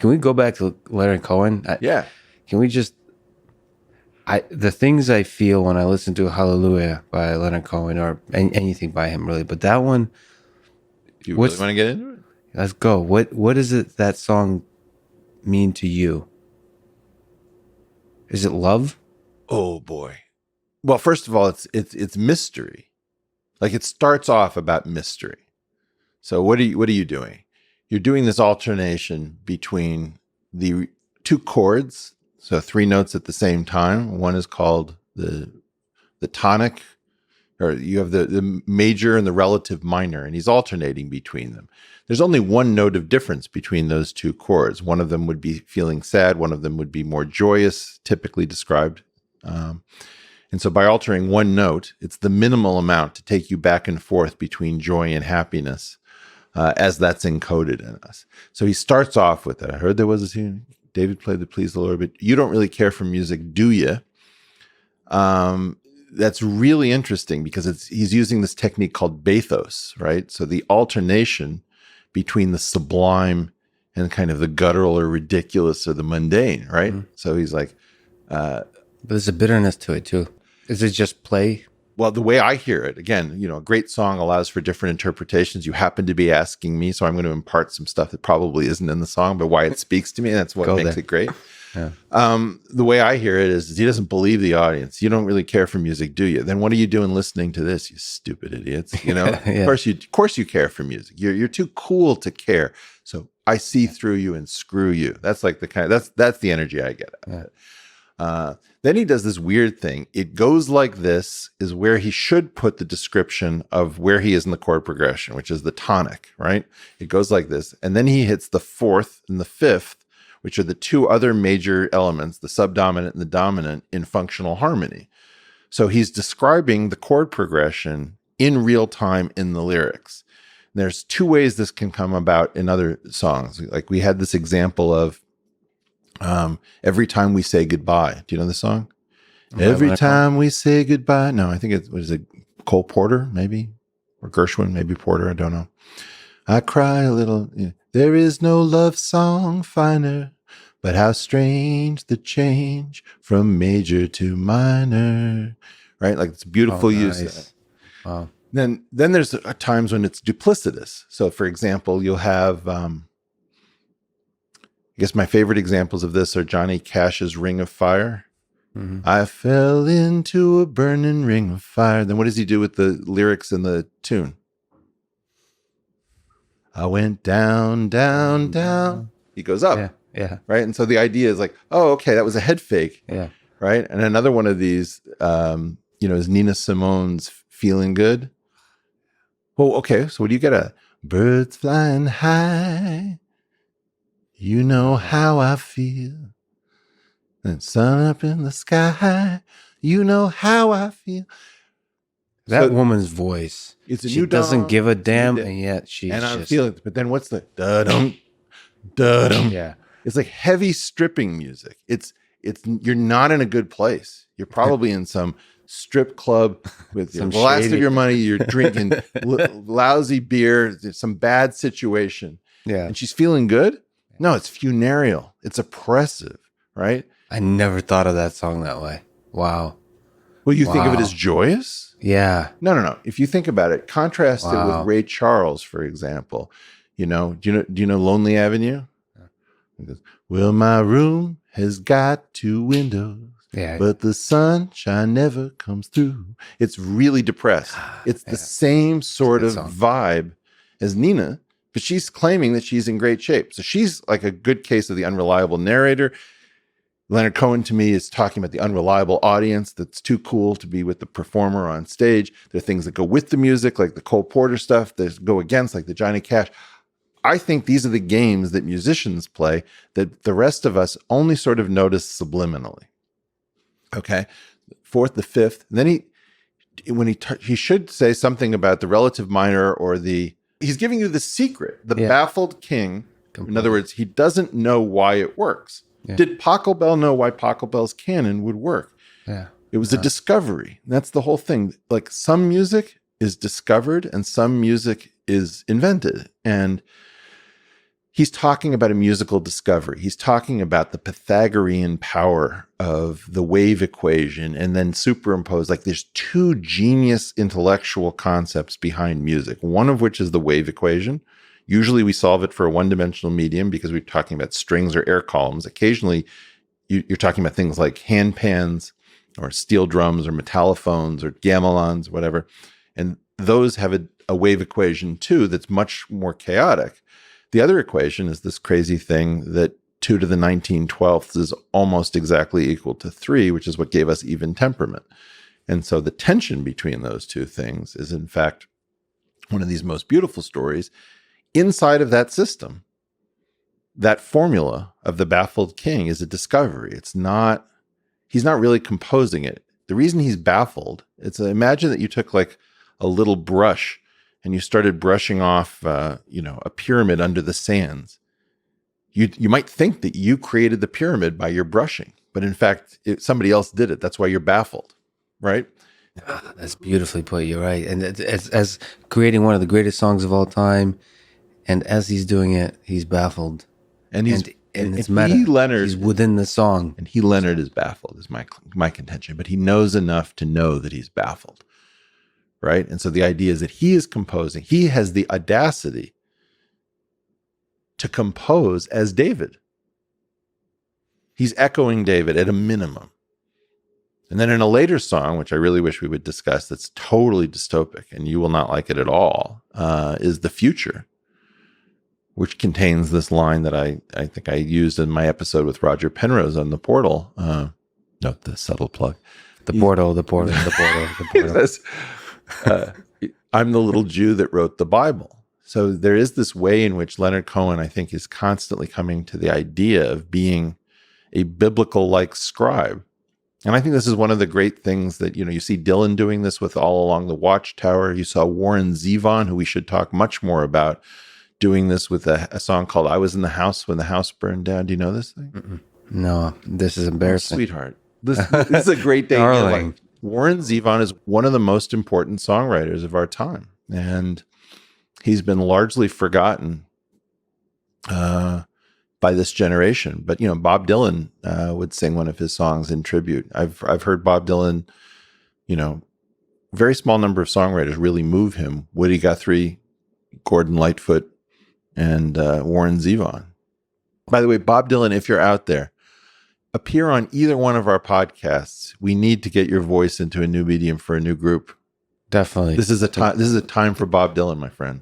Can we go back to Leonard Cohen? Yeah. Can we just... the things I feel when I listen to Hallelujah by Leonard Cohen or anything by him, really. But that one... You really want to get into it? Let's go. What does that song mean to you? Is it love? Oh, boy. Well, first of all, it's mystery. Like, it starts off about mystery. So what are you doing? You're doing this alternation between the two chords, so 3 notes at the same time. One is called the tonic, or you have the major and the relative minor, and he's alternating between them. There's only 1 note of difference between those 2 chords. One of them would be feeling sad. One of them would be more joyous, typically described. And so by altering 1 note, it's the minimal amount to take you back and forth between joy and happiness as that's encoded in us. So he starts off with that. I heard there was a scene. David played the Please the Lord, but you don't really care for music, do you? That's really interesting because he's using this technique called bathos, right? So the alternation between the sublime and kind of the guttural or ridiculous or the mundane, right? Mm-hmm. So he's like... but there's a bitterness to it too. Is it just play? Well, the way I hear it, again, a great song allows for different interpretations. You happen to be asking me, so I'm going to impart some stuff that probably isn't in the song, but why it speaks to me, and that's what makes it great. Yeah. The way I hear it is he doesn't believe the audience. You don't really care for music, do you? Then what are you doing listening to this, you stupid idiots? Yeah. Of course you care for music. You're too cool to care. So I see through you and screw you. That's like that's the energy I get out of it. Then he does this weird thing. It goes like this is where he should put the description of where he is in the chord progression, which is the tonic, right? It goes like this. And then he hits the 4th and the 5th, which are the 2 other major elements, the subdominant and the dominant, in functional harmony. So he's describing the chord progression in real time in the lyrics. And there's 2 ways this can come about in other songs. Like we had this example of Every Time We Say Goodbye. Do you know the song? Every time we say goodbye. No, I think it was Cole Porter, maybe, or Gershwin, maybe Porter. I don't know. I cry a little. There is no love song finer, but how strange the change from major to minor. Right, like it's beautiful use. Wow. Then there's times when it's duplicitous. So, for example, you'll have. I guess my favorite examples of this are Johnny Cash's Ring of Fire. Mm-hmm. I fell into a burning ring of fire. Then what does he do with the lyrics in the tune? I went down, down, down. He goes up. Yeah. Right? And so the idea is like, oh, okay, that was a head fake. Yeah. Right? And another one of these, is Nina Simone's Feeling Good. Well, okay, so what do you get at? Birds flying high. You know how I feel. And sun up in the sky. You know how I feel. That woman's voice. She doesn't give a damn, and yet she's and I feel it. But then what's the da-dum, da-dum? Yeah. It's like heavy stripping music. It's you're not in a good place. You're probably in some strip club with the last of your money. You're drinking lousy beer, some bad situation. Yeah. And she's feeling good? No, it's funereal. It's oppressive, right? I never thought of that song that way. Wow. Well, you think of it as joyous? Yeah. No. If you think about it, contrast it with Ray Charles, for example. Do you know Lonely Avenue? He goes, well, my room has got 2 windows, but the sunshine never comes through. It's really depressed. It's the same sort of vibe as Nina, but she's claiming that she's in great shape. So she's like a good case of the unreliable narrator. Leonard Cohen, to me, is talking about the unreliable audience that's too cool to be with the performer on stage. There are things that go with the music, like the Cole Porter stuff, that go against, like the Johnny Cash. I think these are the games that musicians play that the rest of us only sort of notice subliminally. Okay? 4th, the 5th. And then he should say something about the relative minor or he's giving you the secret, the baffled king. Completely. In other words, he doesn't know why it works. Yeah. Did Pachelbel know why Pachelbel's canon would work? Yeah. It was a discovery. That's the whole thing. Like some music is discovered and some music is invented. And he's talking about a musical discovery. He's talking about the Pythagorean power of the wave equation, and then superimpose, like, there's two genius intellectual concepts behind music, one of which is the wave equation. Usually we solve it for a one-dimensional medium because we're talking about strings or air columns. Occasionally you're talking about things like handpans or steel drums or metallophones or gamelons, whatever. And those have a wave equation too that's much more chaotic. The other equation is this crazy thing that 2 to the 19/12 is almost exactly equal to 3, which is what gave us even temperament. And so the tension between those two things is, in fact, one of these most beautiful stories. Inside of that system, that formula of the baffled king is a discovery. He's not really composing it. The reason he's baffled, imagine that you took like a little brush and you started brushing off, a pyramid under the sands. You might think that you created the pyramid by your brushing, but in fact, somebody else did it. That's why you're baffled, right? That's beautifully put. You're right. And as creating one of the greatest songs of all time, and as he's doing it, he's baffled. And it's meta. Leonard, he's within the song. And Leonard is baffled, is my contention. But he knows enough to know that he's baffled, right? And so the idea is that he is composing. He has the audacity to compose as David. He's echoing David at a minimum. And then in a later song, which I really wish we would discuss, that's totally dystopic, and you will not like it at all, is The Future, which contains this line that I think I used in my episode with Roger Penrose on The Portal. Note the subtle plug. The Portal. Says, I'm the little Jew that wrote the Bible. So there is this way in which Leonard Cohen, I think, is constantly coming to the idea of being a biblical-like scribe. And I think this is one of the great things that, you see Dylan doing this with All Along the Watchtower. You saw Warren Zevon, who we should talk much more about, doing this with a song called I Was in the House When the House Burned Down. Do you know this thing? Mm-mm. No, this is embarrassing. Sweetheart. This is a great day in your life. Warren Zevon is one of the most important songwriters of our time. And he's been largely forgotten by this generation. But, Bob Dylan would sing one of his songs in tribute. I've heard Bob Dylan, very small number of songwriters really move him. Woody Guthrie, Gordon Lightfoot, and Warren Zevon. By the way, Bob Dylan, if you're out there, appear on either one of our podcasts. We need to get your voice into a new medium for a new group. Definitely. This is a time for Bob Dylan, my friend.